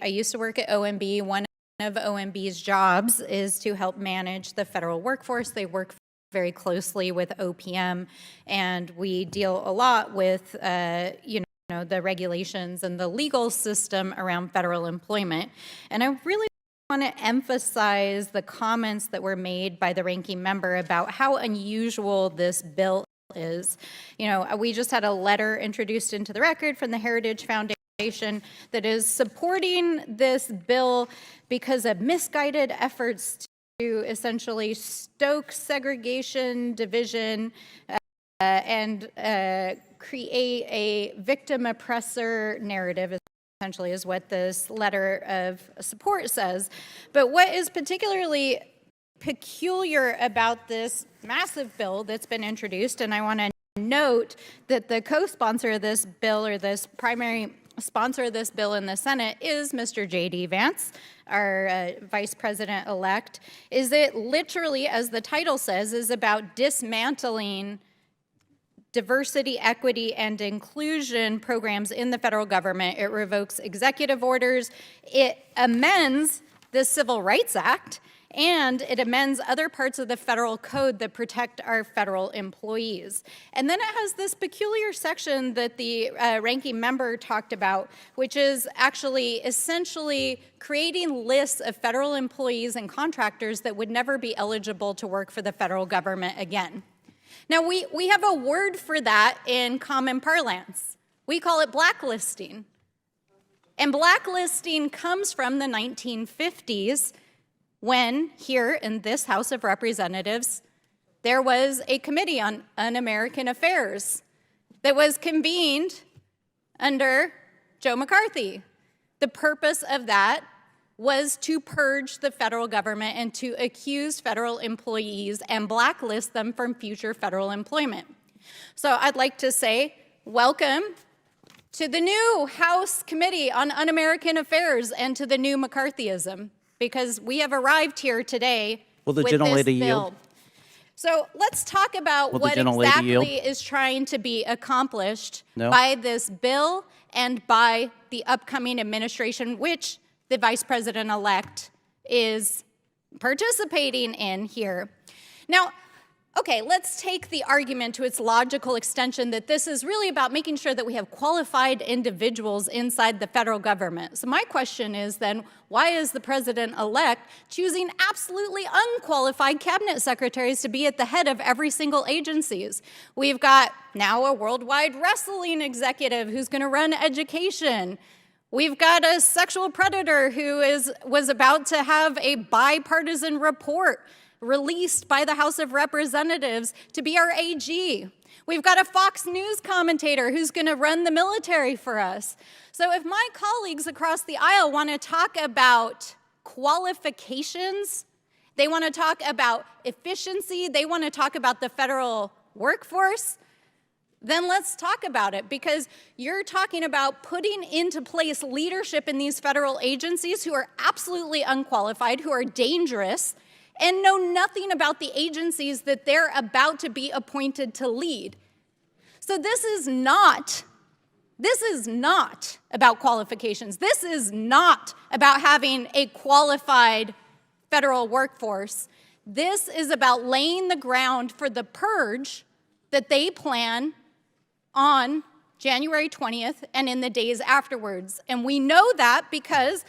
I used to work at OMB. One of OMB's jobs is to help manage the federal workforce. They work very closely with OPM, and we deal a lot with, the regulations and the legal system around federal employment. And I really want to emphasize the comments that were made by the ranking member about how unusual this bill is. We just had a letter introduced into the record from the Heritage Foundation that is supporting this bill because of misguided efforts to essentially stoke segregation, division, and create a victim-oppressor narrative, essentially, is what this letter of support says. But what is particularly peculiar about this massive bill that's been introduced, and I want to note that the co-sponsor of this bill, or this primary sponsor of this bill in the Senate, is Mr. J.D. Vance, our vice president-elect, is it literally, as the title says, is about dismantling diversity, equity, and inclusion programs in the federal government. It revokes executive orders, it amends the Civil Rights Act, and it amends other parts of the federal code that protect our federal employees. And then it has this peculiar section that the ranking member talked about, which is actually essentially creating lists of federal employees and contractors that would never be eligible to work for the federal government again. Now, we have a word for that in common parlance. We call it blacklisting. And blacklisting comes from the 1950s, when here in this House of Representatives, there was a committee on un-American affairs that was convened under Joe McCarthy. The purpose of that was to purge the federal government and to accuse federal employees and blacklist them from future federal employment. So I'd like to say, welcome to the new House Committee on Un-American Affairs and to the new McCarthyism, because we have arrived here today with this bill. So let's talk about what exactly is trying to be accomplished by this bill and by the upcoming administration, which the vice president-elect is participating in here. Now, okay, let's take the argument to its logical extension that this is really about making sure that we have qualified individuals inside the federal government. So my question is then, why is the president-elect choosing absolutely unqualified cabinet secretaries to be at the head of every single agencies? We've got now a worldwide wrestling executive who's going to run education. We've got a sexual predator who was about to have a bipartisan report released by the House of Representatives to be our AG. We've got a Fox News commentator who's going to run the military for us. So if my colleagues across the aisle want to talk about qualifications, they want to talk about efficiency, they want to talk about the federal workforce, then let's talk about it, because you're talking about putting into place leadership in these federal agencies who are absolutely unqualified, who are dangerous, and know nothing about the agencies that they're about to be appointed to lead. So this is not about qualifications. This is not about having a qualified federal workforce. This is about laying the ground for the purge that they plan on January 20th and in the days afterwards. And we know that because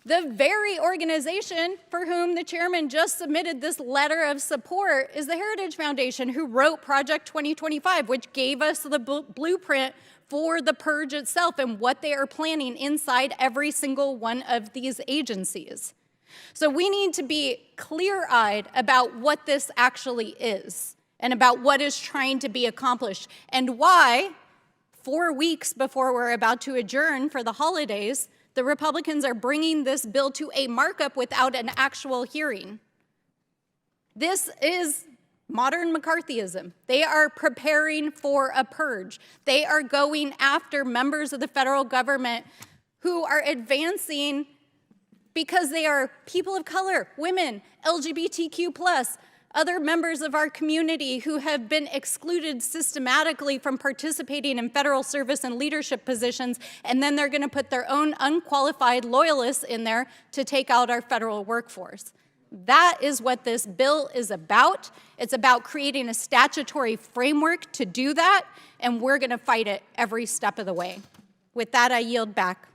the very organization for whom the chairman just submitted this letter of support is the Heritage Foundation, who wrote Project 2025, which gave us the blueprint for the purge itself and what they are planning inside every single one of these agencies. So we need to be clear-eyed about what this actually is and about what is trying to be accomplished, and why 4 weeks before we're about to adjourn for the holidays, the Republicans are bringing this bill to a markup without an actual hearing. This is modern McCarthyism. They are preparing for a purge. They are going after members of the federal government who are advancing because they are people of color, women, LGBTQ+, other members of our community who have been excluded systematically from participating in federal service and leadership positions, and then they're going to put their own unqualified loyalists in there to take out our federal workforce. That is what this bill is about. It's about creating a statutory framework to do that, and we're going to fight it every step of the way. With that, I yield back.